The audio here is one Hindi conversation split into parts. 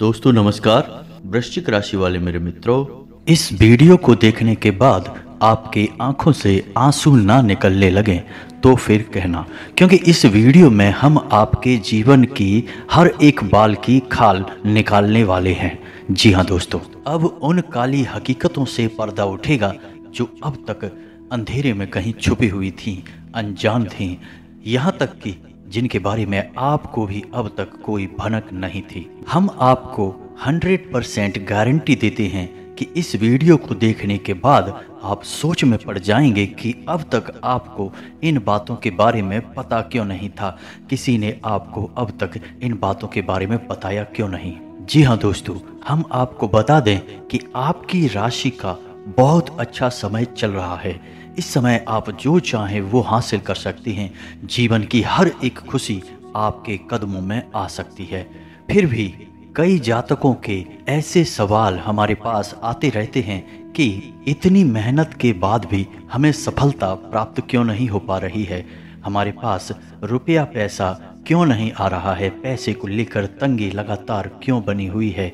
दोस्तों नमस्कार। वृश्चिक राशि वाले मेरे मित्रों, इस वीडियो को देखने के बाद आपके आंखों से आंसू ना निकलने लगे तो फिर कहना, क्योंकि इस वीडियो में हम आपके जीवन की हर एक बाल की खाल निकालने वाले हैं। जी हाँ दोस्तों, अब उन काली हकीकतों से पर्दा उठेगा जो अब तक अंधेरे में कहीं छुपी हुई थी, अनजान थी, यहाँ तक कि जिनके बारे में आपको भी अब तक कोई भनक नहीं थी। हम आपको 100% गारंटी देते हैं कि इस वीडियो को देखने के बाद आप सोच में पड़ जाएंगे कि अब तक आपको इन बातों के बारे में पता क्यों नहीं था, किसी ने आपको अब तक इन बातों के बारे में बताया क्यों नहीं। जी हाँ दोस्तों, हम आपको बता दें कि आपकी राशि का बहुत अच्छा समय चल रहा है। इस समय आप जो चाहें वो हासिल कर सकती हैं। जीवन की हर एक खुशी आपके कदमों में आ सकती है। फिर भी कई जातकों के ऐसे सवाल हमारे पास आते रहते हैं कि इतनी मेहनत के बाद भी हमें सफलता प्राप्त क्यों नहीं हो पा रही है, हमारे पास रुपया पैसा क्यों नहीं आ रहा है, पैसे को लेकर तंगी लगातार क्यों बनी हुई है,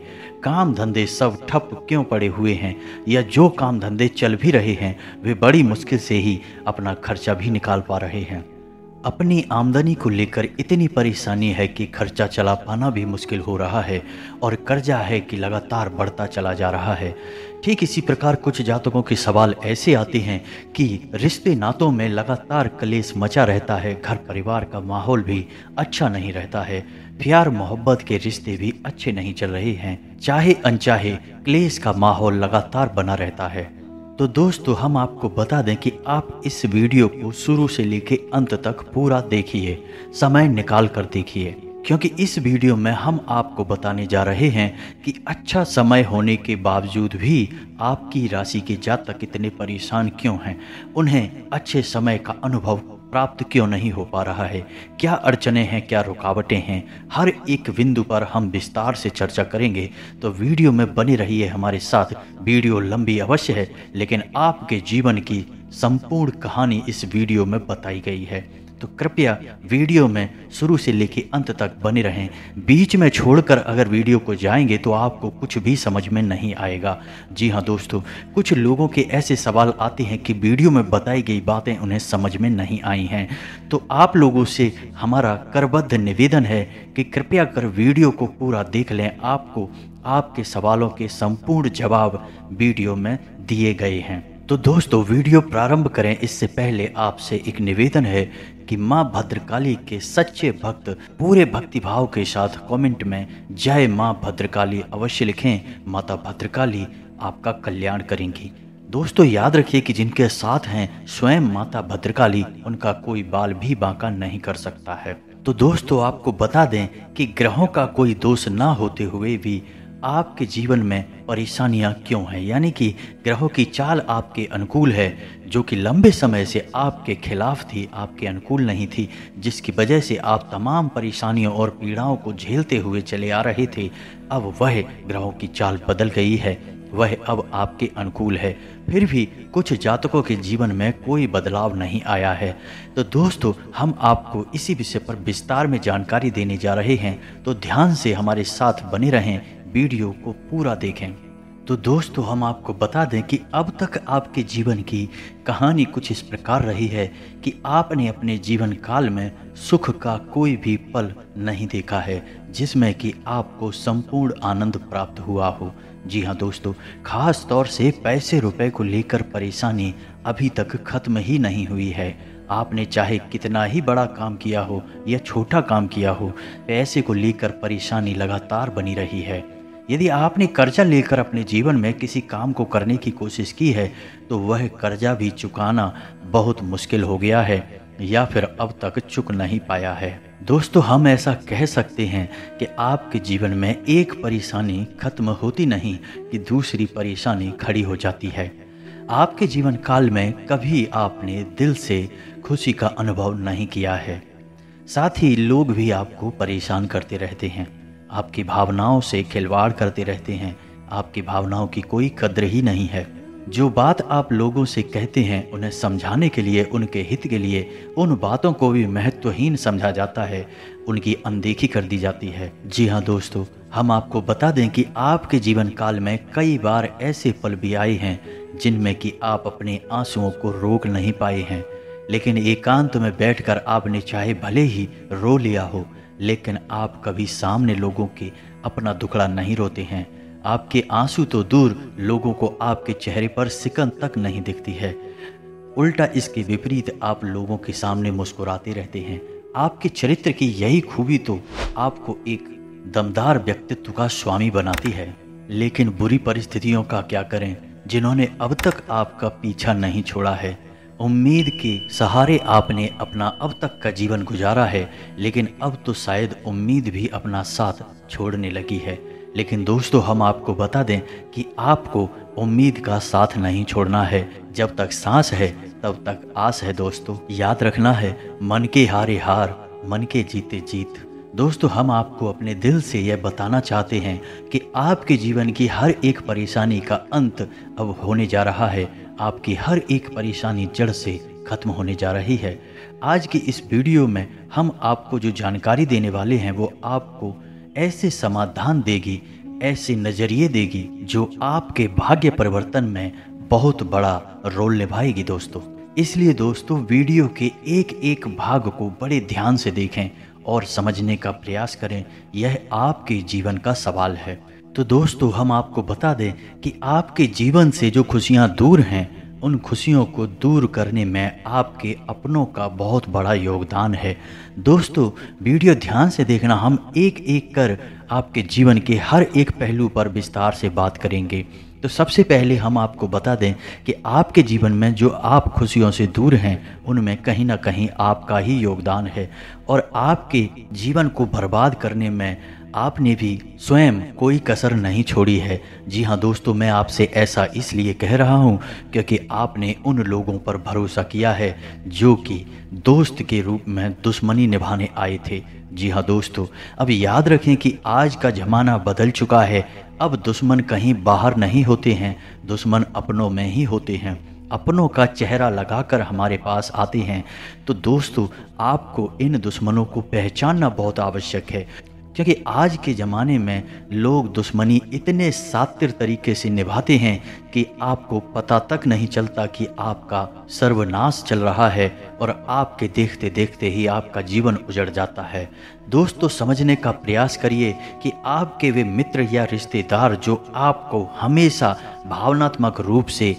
काम धंधे सब ठप क्यों पड़े हुए हैं, या जो काम धंधे चल भी रहे हैं वे बड़ी मुश्किल से ही अपना खर्चा भी निकाल पा रहे हैं। अपनी आमदनी को लेकर इतनी परेशानी है कि खर्चा चला पाना भी मुश्किल हो रहा है, और कर्जा है कि लगातार बढ़ता चला जा रहा है। ठीक इसी प्रकार कुछ जातकों के सवाल ऐसे आते हैं कि रिश्ते नातों में लगातार कलेश मचा रहता है, घर परिवार का माहौल भी अच्छा नहीं रहता है, प्यार मोहब्बत के रिश्ते भी अच्छे नहीं चल रहे हैं, चाहे अनचाहे क्लेश का माहौल लगातार बना रहता है। तो दोस्तों, हम आपको बता दें कि आप इस वीडियो को शुरू से लेकर अंत तक पूरा देखिए, समय निकाल कर देखिए, क्योंकि इस वीडियो में हम आपको बताने जा रहे हैं कि अच्छा समय होने के बावजूद भी आपकी राशि के जातक इतने परेशान क्यों हैं, उन्हें अच्छे समय का अनुभव प्राप्त क्यों नहीं हो पा रहा है, क्या अड़चने हैं, क्या रुकावटें हैं, हर एक बिंदु पर हम विस्तार से चर्चा करेंगे। तो वीडियो में बने रहिए हमारे साथ। वीडियो लंबी अवश्य है, लेकिन आपके जीवन की संपूर्ण कहानी इस वीडियो में बताई गई है। तो कृपया वीडियो में शुरू से लेकर अंत तक बने रहें। बीच में छोड़कर अगर वीडियो को जाएंगे तो आपको कुछ भी समझ में नहीं आएगा। जी हाँ दोस्तों, कुछ लोगों के ऐसे सवाल आते हैं कि वीडियो में बताई गई बातें उन्हें समझ में नहीं आई हैं। तो आप लोगों से हमारा करबद्ध निवेदन है कि कृपया कर वीडियो को पूरा देख लें। आपको आपके सवालों के संपूर्ण जवाब वीडियो में दिए गए हैं। तो दोस्तों, वीडियो प्रारंभ करें इससे पहले आपसे एक निवेदन है कि माँ भद्रकाली के सच्चे भक्त पूरे भक्तिभाव के साथ कमेंट में जय माँ भद्रकाली अवश्य लिखें। माता भद्रकाली आपका कल्याण करेंगी। दोस्तों, याद रखिए कि जिनके साथ हैं स्वयं माता भद्रकाली, उनका कोई बाल भी बांका नहीं कर सकता है। तो दोस्तों, आपको बता दें कि ग्रहों का कोई दोष ना होते हुए भी आपके जीवन में परेशानियां क्यों हैं, यानी कि ग्रहों की चाल आपके अनुकूल है, जो कि लंबे समय से आपके खिलाफ थी, आपके अनुकूल नहीं थी, जिसकी वजह से आप तमाम परेशानियों और पीड़ाओं को झेलते हुए चले आ रहे थे। अब वह ग्रहों की चाल बदल गई है, वह अब आपके अनुकूल है। फिर भी कुछ जातकों के जीवन में कोई बदलाव नहीं आया है। तो दोस्तों, हम आपको इसी विषय पर विस्तार में जानकारी देने जा रहे हैं, तो ध्यान से हमारे साथ बने रहें, वीडियो को पूरा देखें। तो दोस्तों, हम आपको बता दें कि अब तक आपके जीवन की कहानी कुछ इस प्रकार रही है कि आपने अपने जीवन काल में सुख का कोई भी पल नहीं देखा है जिसमें कि आपको संपूर्ण आनंद प्राप्त हुआ हो। जी हाँ दोस्तों, खास तौर से पैसे रुपए को लेकर परेशानी अभी तक खत्म ही नहीं हुई है। आपने चाहे कितना ही बड़ा काम किया हो या छोटा काम किया हो, पैसे को लेकर परेशानी लगातार बनी रही है। यदि आपने कर्जा लेकर अपने जीवन में किसी काम को करने की कोशिश की है तो वह कर्जा भी चुकाना बहुत मुश्किल हो गया है, या फिर अब तक चुक नहीं पाया है। दोस्तों, हम ऐसा कह सकते हैं कि आपके जीवन में एक परेशानी खत्म होती नहीं कि दूसरी परेशानी खड़ी हो जाती है। आपके जीवन काल में कभी आपने दिल से खुशी का अनुभव नहीं किया है, साथ ही लोग भी आपको परेशान करते रहते हैं, आपकी भावनाओं से खिलवाड़ करते रहते हैं, आपकी भावनाओं की कोई कद्र ही नहीं है। जो बात आप लोगों से कहते हैं उन्हें समझाने के लिए, उनके हित के लिए, उन बातों को भी महत्वहीन समझा जाता है, उनकी अनदेखी कर दी जाती है। जी हाँ दोस्तों, हम आपको बता दें कि आपके जीवन काल में कई बार ऐसे पल भी आए हैं जिनमें कि आप अपने आंसुओं को रोक नहीं पाए हैं, लेकिन एकांत में बैठकर आपने चाहे भले ही रो लिया हो, लेकिन आप कभी सामने लोगों के अपना दुखड़ा नहीं रोते हैं। आपके आंसू तो दूर, लोगों को आपके चेहरे पर सिकन तक नहीं दिखती है। उल्टा इसके विपरीत आप लोगों के सामने मुस्कुराते रहते हैं। आपके चरित्र की यही खूबी तो आपको एक दमदार व्यक्तित्व का स्वामी बनाती है। लेकिन बुरी परिस्थितियों का क्या करें, जिन्होंने अब तक आपका पीछा नहीं छोड़ा है। उम्मीद के सहारे आपने अपना अब तक का जीवन गुजारा है, लेकिन अब तो शायद उम्मीद भी अपना साथ छोड़ने लगी है। लेकिन दोस्तों, हम आपको बता दें कि आपको उम्मीद का साथ नहीं छोड़ना है। जब तक सांस है तब तक आस है दोस्तों। याद रखना है, मन के हारे हार, मन के जीते जीत। दोस्तों, हम आपको अपने दिल से यह बताना चाहते हैं कि आपके जीवन की हर एक परेशानी का अंत अब होने जा रहा है। आपकी हर एक परेशानी जड़ से खत्म होने जा रही है। आज की इस वीडियो में हम आपको जो जानकारी देने वाले हैं वो आपको ऐसे समाधान देगी, ऐसे नज़रिए देगी जो आपके भाग्य परिवर्तन में बहुत बड़ा रोल निभाएगी दोस्तों। इसलिए दोस्तों, वीडियो के एक एक भाग को बड़े ध्यान से देखें और समझने का प्रयास करें। यह आपके जीवन का सवाल है। तो दोस्तों, हम आपको बता दें कि आपके जीवन से जो खुशियां दूर हैं, उन खुशियों को दूर करने में आपके अपनों का बहुत बड़ा योगदान है। दोस्तों, वीडियो ध्यान से देखना। हम एक एक कर आपके जीवन के हर एक पहलू पर विस्तार से बात करेंगे। तो सबसे पहले हम आपको बता दें कि आपके जीवन में जो आप खुशियों से दूर हैं, उनमें कहीं ना कहीं आपका ही योगदान है और आपके जीवन को बर्बाद करने में आपने भी स्वयं कोई कसर नहीं छोड़ी है। जी हाँ दोस्तों, मैं आपसे ऐसा इसलिए कह रहा हूँ क्योंकि आपने उन लोगों पर भरोसा किया है जो कि दोस्त के रूप में दुश्मनी निभाने आए थे। जी हाँ दोस्तों, अब याद रखें कि आज का ज़माना बदल चुका है। अब दुश्मन कहीं बाहर नहीं होते हैं, दुश्मन अपनों में ही होते हैं। अपनों का चेहरा लगाकर हमारे पास आते हैं। तो दोस्तों, आपको इन दुश्मनों को पहचानना बहुत आवश्यक है, क्योंकि आज के ज़माने में लोग दुश्मनी इतने सातिर तरीके से निभाते हैं कि आपको पता तक नहीं चलता कि आपका सर्वनाश चल रहा है और आपके देखते देखते ही आपका जीवन उजड़ जाता है। दोस्तों, समझने का प्रयास करिए कि आपके वे मित्र या रिश्तेदार जो आपको हमेशा भावनात्मक रूप से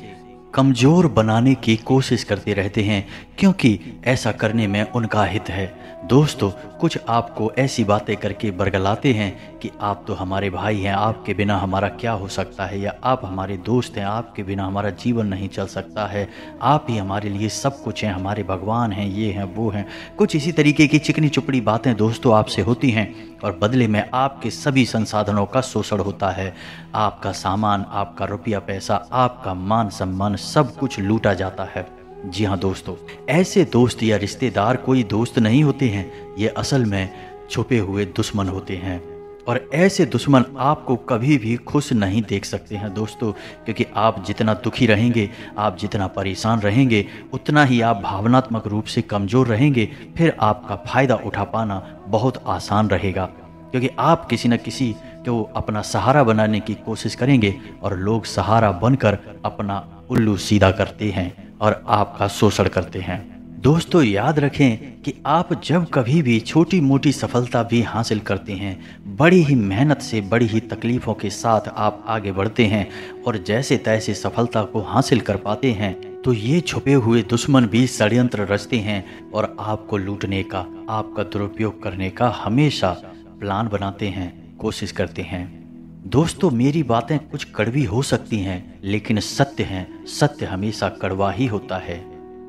कमज़ोर बनाने की कोशिश करते रहते हैं, क्योंकि ऐसा करने में उनका हित है। दोस्तों, कुछ आपको ऐसी बातें करके बरगलाते हैं कि आप तो हमारे भाई हैं, आपके बिना हमारा क्या हो सकता है, या आप हमारे दोस्त हैं, आपके बिना हमारा जीवन नहीं चल सकता है, आप ही हमारे लिए सब कुछ हैं, हमारे भगवान हैं, ये हैं वो हैं। कुछ इसी तरीके की चिकनी चुपड़ी बातें दोस्तों आपसे होती हैं और बदले में आपके सभी संसाधनों का शोषण होता है। आपका सामान, आपका रुपया पैसा, आपका मान सम्मान सब कुछ लूटा जाता है। जी हाँ दोस्तों, ऐसे दोस्त या रिश्तेदार कोई दोस्त नहीं होते हैं, ये असल में छुपे हुए दुश्मन होते हैं। और ऐसे दुश्मन आपको कभी भी खुश नहीं देख सकते हैं दोस्तों, क्योंकि आप जितना दुखी रहेंगे, आप जितना परेशान रहेंगे, उतना ही आप भावनात्मक रूप से कमज़ोर रहेंगे। फिर आपका फ़ायदा उठा पाना बहुत आसान रहेगा, क्योंकि आप किसी न किसी को अपना सहारा बनाने की कोशिश करेंगे और लोग सहारा बनकर अपना उल्लू सीधा करते हैं और आपका शोषण करते हैं। दोस्तों, याद रखें कि आप जब कभी भी छोटी मोटी सफलता भी हासिल करते हैं, बड़ी ही मेहनत से, बड़ी ही तकलीफ़ों के साथ आप आगे बढ़ते हैं और जैसे तैसे सफलता को हासिल कर पाते हैं, तो ये छुपे हुए दुश्मन भी षड्यंत्र रचते हैं और आपको लूटने का, आपका दुरुपयोग करने का हमेशा प्लान बनाते हैं, कोशिश करते हैं। दोस्तों, मेरी बातें कुछ कड़वी हो सकती हैं, लेकिन सत्य हैं। सत्य हमेशा कड़वा ही होता है।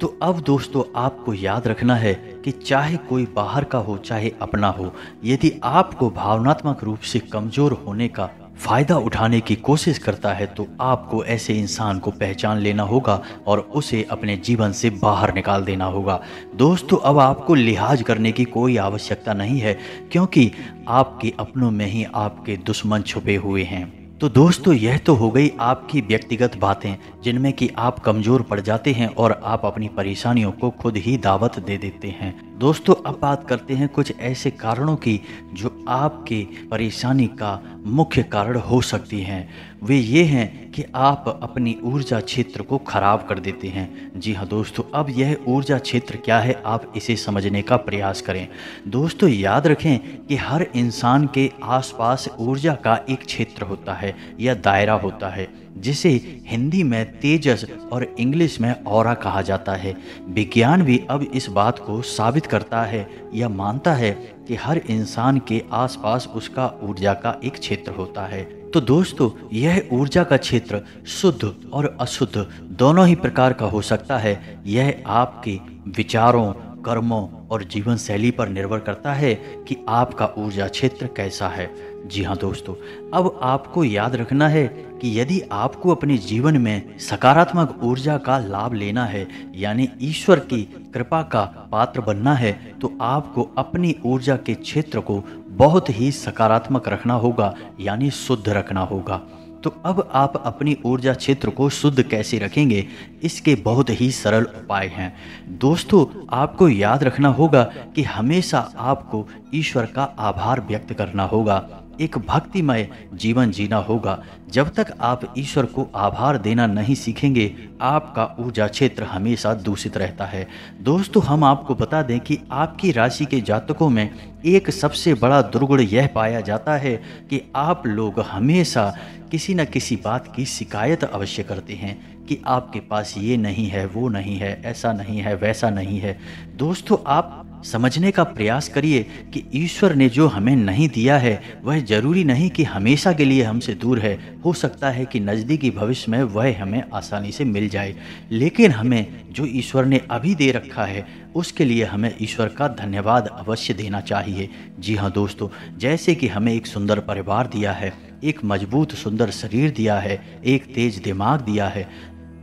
तो अब दोस्तों, आपको याद रखना है कि चाहे कोई बाहर का हो, चाहे अपना हो, यदि आपको भावनात्मक रूप से कमज़ोर होने का फ़ायदा उठाने की कोशिश करता है, तो आपको ऐसे इंसान को पहचान लेना होगा और उसे अपने जीवन से बाहर निकाल देना होगा। दोस्तों, अब आपको लिहाज करने की कोई आवश्यकता नहीं है, क्योंकि आपके अपनों में ही आपके दुश्मन छुपे हुए हैं। तो दोस्तों यह तो हो गई आपकी व्यक्तिगत बातें जिनमें कि आप कमज़ोर पड़ जाते हैं और आप अपनी परेशानियों को खुद ही दावत दे देते हैं। दोस्तों अब बात करते हैं कुछ ऐसे कारणों की जो आपके परेशानी का मुख्य कारण हो सकती हैं। वे ये हैं कि आप अपनी ऊर्जा क्षेत्र को खराब कर देते हैं। जी हाँ दोस्तों, अब यह ऊर्जा क्षेत्र क्या है आप इसे समझने का प्रयास करें। दोस्तों याद रखें कि हर इंसान के आसपास ऊर्जा का एक क्षेत्र होता है या दायरा होता है, जिसे हिंदी में तेजस और इंग्लिश में ऑरा कहा जाता है। विज्ञान भी अब इस बात को साबित करता है या मानता है कि हर इंसान के आसपास उसका ऊर्जा का एक क्षेत्र होता है। तो दोस्तों यह ऊर्जा का क्षेत्र शुद्ध और अशुद्ध दोनों ही प्रकार का हो सकता है। यह आपके विचारों, कर्मों और जीवन शैली पर निर्भर करता है कि आपका ऊर्जा क्षेत्र कैसा है। जी हाँ दोस्तों, अब आपको याद रखना है कि यदि आपको अपने जीवन में सकारात्मक ऊर्जा का लाभ लेना है, यानी ईश्वर की कृपा का पात्र बनना है, तो आपको अपनी ऊर्जा के क्षेत्र को बहुत ही सकारात्मक रखना होगा, यानी शुद्ध रखना होगा। तो अब आप अपनी ऊर्जा क्षेत्र को शुद्ध कैसे रखेंगे, इसके बहुत ही सरल उपाय हैं। दोस्तों आपको याद रखना होगा कि हमेशा आपको ईश्वर का आभार व्यक्त करना होगा, एक भक्तिमय जीवन जीना होगा। जब तक आप ईश्वर को आभार देना नहीं सीखेंगे, आपका ऊर्जा क्षेत्र हमेशा दूषित रहता है। दोस्तों हम आपको बता दें कि आपकी राशि के जातकों में एक सबसे बड़ा दुर्गुण यह पाया जाता है कि आप लोग हमेशा किसी न किसी बात की शिकायत अवश्य करते हैं कि आपके पास ये नहीं है, वो नहीं है, ऐसा नहीं है, वैसा नहीं है। दोस्तों आप समझने का प्रयास करिए कि ईश्वर ने जो हमें नहीं दिया है वह जरूरी नहीं कि हमेशा के लिए हमसे दूर है। हो सकता है कि नज़दीकी भविष्य में वह हमें आसानी से मिल जाए, लेकिन हमें जो ईश्वर ने अभी दे रखा है उसके लिए हमें ईश्वर का धन्यवाद अवश्य देना चाहिए। जी हाँ दोस्तों, जैसे कि हमें एक सुंदर परिवार दिया है, एक मजबूत सुंदर शरीर दिया है, एक तेज दिमाग दिया है,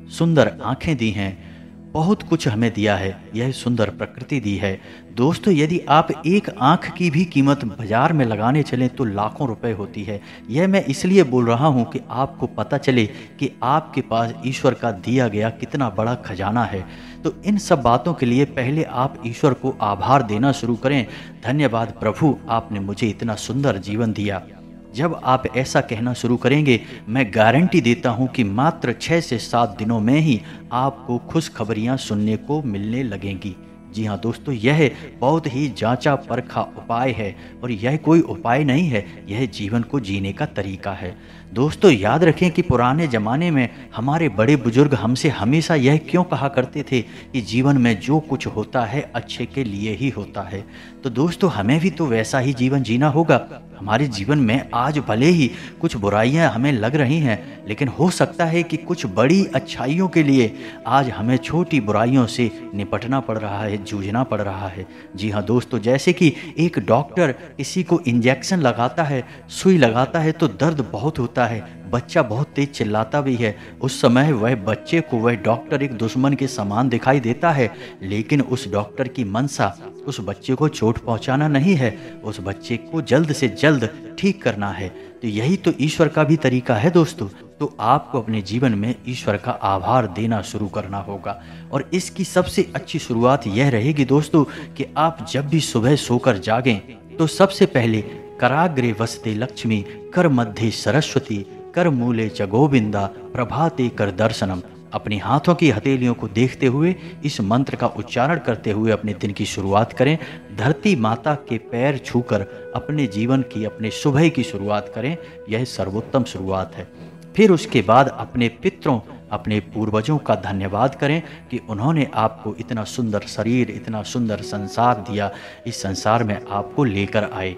सुंदर आँखें दी हैं, बहुत कुछ हमें दिया है, यह सुंदर प्रकृति दी है। दोस्तों यदि आप एक आँख की भी कीमत बाजार में लगाने चलें तो लाखों रुपए होती है। यह मैं इसलिए बोल रहा हूँ कि आपको पता चले कि आपके पास ईश्वर का दिया गया कितना बड़ा खजाना है। तो इन सब बातों के लिए पहले आप ईश्वर को आभार देना शुरू करें। धन्यवाद प्रभु, आपने मुझे इतना सुंदर जीवन दिया। जब आप ऐसा कहना शुरू करेंगे, मैं गारंटी देता हूं कि मात्र 6 से 7 दिनों में ही आपको खुशखबरियां सुनने को मिलने लगेंगी। जी हाँ दोस्तों, यह बहुत ही जांचा परखा उपाय है और यह कोई उपाय नहीं है, यह जीवन को जीने का तरीका है। दोस्तों याद रखें कि पुराने ज़माने में हमारे बड़े बुजुर्ग हमसे हमेशा यह क्यों कहा करते थे कि जीवन में जो कुछ होता है अच्छे के लिए ही होता है। तो दोस्तों हमें भी तो वैसा ही जीवन जीना होगा। हमारे जीवन में आज भले ही कुछ बुराइयां हमें लग रही हैं, लेकिन हो सकता है कि कुछ बड़ी अच्छाइयों के लिए आज हमें छोटी बुराइयों से निपटना पड़ रहा है, जूझना पड़ रहा है। जी हाँ दोस्तों, जैसे कि एक डॉक्टर किसी को इंजेक्शन लगाता है, सुई लगाता है तो दर्द बहुत होता है, बच्चा बहुत तेज चिल्लाता भी है। उस समय वह बच्चे को वह डॉक्टर एक दुश्मन के समान दिखाई देता है, लेकिन उस डॉक्टर की मंशा उस बच्चे को चोट पहुंचाना नहीं है, उस बच्चे को जल्द से जल्द ठीक करना है। तो यही तो ईश्वर का भी तरीका है दोस्तों। तो आपको अपने जीवन में ईश्वर का आभार देना शुरू करना होगा, और इसकी सबसे अच्छी शुरुआत यह रहेगी दोस्तों कि आप जब भी सुबह सोकर जागें तो सबसे पहले कराग्रे वसते लक्ष्मी, कर मध्य सरस्वती, कर मूले च गोविंदा, प्रभाते कर दर्शनम, अपने हाथों की हथेलियों को देखते हुए इस मंत्र का उच्चारण करते हुए अपने दिन की शुरुआत करें। धरती माता के पैर छूकर अपने जीवन की, अपने सुबह की शुरुआत करें। यह सर्वोत्तम शुरुआत है। फिर उसके बाद अपने पितरों, अपने पूर्वजों का धन्यवाद करें कि उन्होंने आपको इतना सुंदर शरीर, इतना सुंदर संसार दिया, इस संसार में आपको लेकर आए।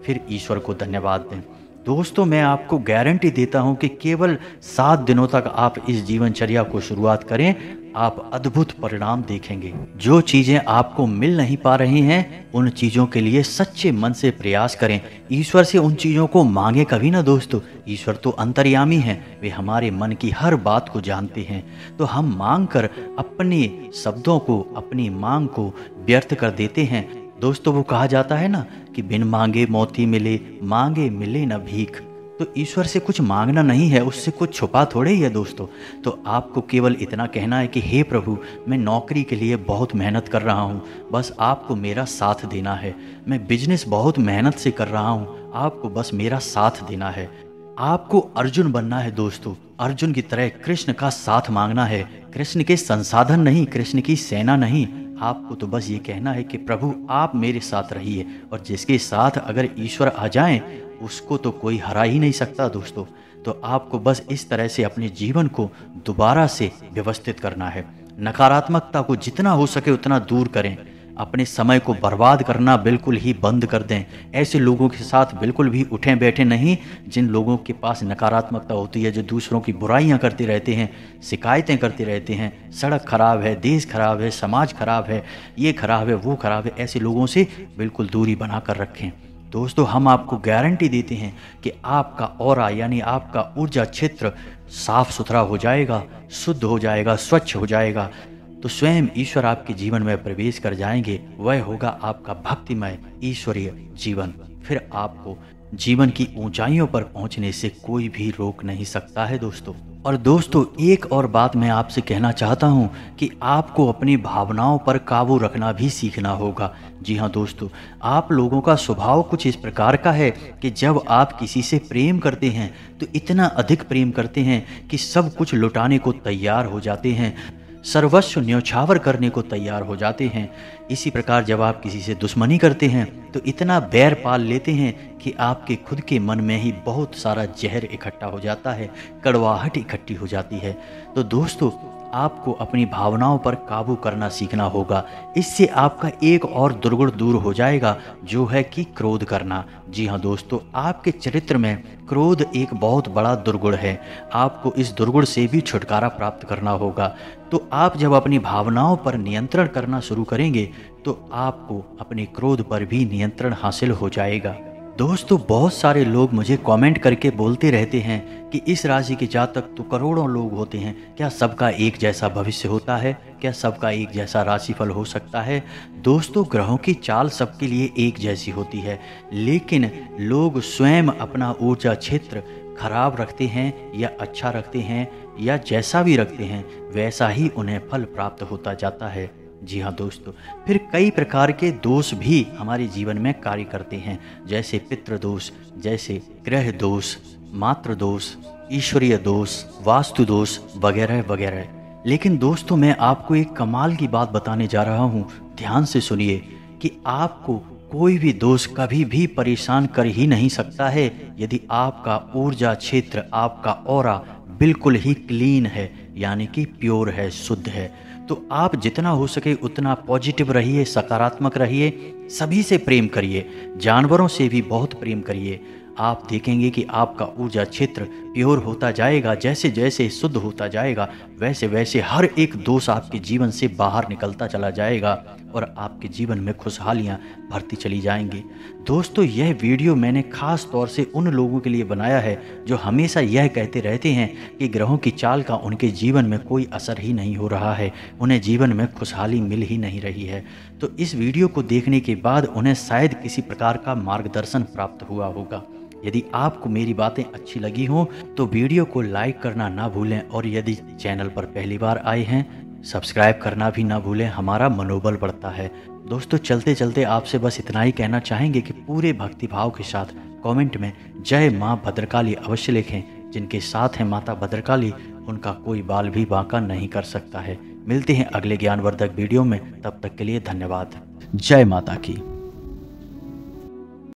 फिर ईश्वर को धन्यवाद दें। दोस्तों मैं आपको गारंटी देता हूं कि केवल 7 दिनों तक आप इस जीवनचर्या को शुरुआत करें, आप अद्भुत परिणाम देखेंगे। जो चीज़ें आपको मिल नहीं पा रही हैं, उन चीज़ों के लिए सच्चे मन से प्रयास करें। ईश्वर से उन चीज़ों को मांगे कभी ना दोस्तों। ईश्वर तो अंतर्यामी हैं, वे हमारे मन की हर बात को जानते हैं। तो हम मांग कर अपने शब्दों को, अपनी मांग को व्यर्थ कर देते हैं। दोस्तों वो कहा जाता है ना कि बिन मांगे मोती मिले, मांगे मिले न भीख। तो ईश्वर से कुछ मांगना नहीं है, उससे कुछ छुपा थोड़े ही है दोस्तों। तो आपको केवल इतना कहना है कि हे प्रभु, मैं नौकरी के लिए बहुत मेहनत कर रहा हूँ, बस आपको मेरा साथ देना है। मैं बिजनेस बहुत मेहनत से कर रहा हूँ, आपको बस मेरा साथ देना है। आपको अर्जुन बनना है दोस्तों, अर्जुन की तरह कृष्ण का साथ मांगना है, कृष्ण के संसाधन नहीं, कृष्ण की सेना नहीं। आपको तो बस ये कहना है कि प्रभु आप मेरे साथ रहिए, और जिसके साथ अगर ईश्वर आ जाएं उसको तो कोई हरा ही नहीं सकता दोस्तों। तो आपको बस इस तरह से अपने जीवन को दोबारा से व्यवस्थित करना है। नकारात्मकता को जितना हो सके उतना दूर करें, अपने समय को बर्बाद करना बिल्कुल ही बंद कर दें। ऐसे लोगों के साथ बिल्कुल भी उठें बैठे नहीं, जिन लोगों के पास नकारात्मकता होती है, जो दूसरों की बुराइयां करते रहते हैं, शिकायतें करते रहते हैं, सड़क खराब है, देश खराब है, समाज खराब है, ये खराब है, वो खराब है, ऐसे लोगों से बिल्कुल दूरी बना कर रखें। दोस्तों, हम आपको गारंटी देते हैं कि आपका ऑरा यानी आपका ऊर्जा क्षेत्र साफ सुथरा हो जाएगा, शुद्ध हो जाएगा, स्वच्छ हो जाएगा। तो स्वयं ईश्वर आपके जीवन में प्रवेश कर जाएंगे। वह होगा आपका भक्तिमय ईश्वरीय जीवन। फिर आपको जीवन की ऊंचाइयों पर पहुंचने से कोई भी रोक नहीं सकता है दोस्तों। और दोस्तों, एक और बात मैं आपसे कहना चाहता हूं कि आपको अपनी भावनाओं पर काबू रखना भी सीखना होगा। जी हाँ दोस्तों, आप लोगों का स्वभाव कुछ इस प्रकार का है कि जब आप किसी से प्रेम करते हैं तो इतना अधिक प्रेम करते हैं कि सब कुछ लुटाने को तैयार हो जाते हैं, सर्वस्व न्यौछावर करने को तैयार हो जाते हैं। इसी प्रकार जब आप किसी से दुश्मनी करते हैं तो इतना बैर पाल लेते हैं कि आपके खुद के मन में ही बहुत सारा जहर इकट्ठा हो जाता है, कड़वाहट इकट्ठी हो जाती है। तो दोस्तों, आपको अपनी भावनाओं पर काबू करना सीखना होगा। इससे आपका एक और दुर्गुण दूर हो जाएगा, जो है कि क्रोध करना। जी हाँ दोस्तों, आपके चरित्र में क्रोध एक बहुत बड़ा दुर्गुण है। आपको इस दुर्गुण से भी छुटकारा प्राप्त करना होगा। तो आप जब अपनी भावनाओं पर नियंत्रण करना शुरू करेंगे तो आपको अपने क्रोध पर भी नियंत्रण हासिल हो जाएगा। दोस्तों, बहुत सारे लोग मुझे कमेंट करके बोलते रहते हैं कि इस राशि के जातक तो करोड़ों लोग होते हैं, क्या सबका एक जैसा भविष्य होता है? क्या सबका एक जैसा राशिफल हो सकता है? दोस्तों, ग्रहों की चाल सबके लिए एक जैसी होती है, लेकिन लोग स्वयं अपना ऊर्जा क्षेत्र खराब रखते हैं या अच्छा रखते हैं या जैसा भी रखते हैं वैसा ही उन्हें फल प्राप्त होता जाता है। जी हाँ दोस्तों, फिर कई प्रकार के दोष भी हमारे जीवन में कार्य करते हैं, जैसे पितृ दोष, जैसे ग्रह दोष, मातृ दोष, ईश्वरीय दोष, वास्तु दोष वगैरह वगैरह। लेकिन दोस्तों, मैं आपको एक कमाल की बात बताने जा रहा हूँ, ध्यान से सुनिए कि आपको कोई भी दोष कभी भी परेशान कर ही नहीं सकता है यदि आपका ऊर्जा क्षेत्र, आपका ऑरा बिल्कुल ही क्लीन है, यानी कि प्योर है, शुद्ध है। तो आप जितना हो सके उतना पॉजिटिव रहिए, सकारात्मक रहिए, सभी से प्रेम करिए, जानवरों से भी बहुत प्रेम करिए। आप देखेंगे कि आपका ऊर्जा क्षेत्र प्योर होता जाएगा। जैसे जैसे शुद्ध होता जाएगा वैसे वैसे हर एक दोष आपके जीवन से बाहर निकलता चला जाएगा और आपके जीवन में खुशहालियाँ भरती चली जाएंगी। दोस्तों, यह वीडियो मैंने खास तौर से उन लोगों के लिए बनाया है जो हमेशा यह कहते रहते हैं कि ग्रहों की चाल का उनके जीवन में कोई असर ही नहीं हो रहा है, उन्हें जीवन में खुशहाली मिल ही नहीं रही है। तो इस वीडियो को देखने के बाद उन्हें शायद किसी प्रकार का मार्गदर्शन प्राप्त हुआ होगा। यदि आपको मेरी बातें अच्छी लगी हों तो वीडियो को लाइक करना ना भूलें, और यदि चैनल पर पहली बार आए हैं सब्सक्राइब करना भी ना भूलें, हमारा मनोबल बढ़ता है। दोस्तों, चलते चलते आपसे बस इतना ही कहना चाहेंगे कि पूरे भक्तिभाव के साथ कमेंट में जय माँ भद्रकाली अवश्य लिखें। जिनके साथ हैं माता भद्रकाली, उनका कोई बाल भी बांका नहीं कर सकता है। मिलते हैं अगले ज्ञानवर्धक वीडियो में, तब तक के लिए धन्यवाद। जय माता की।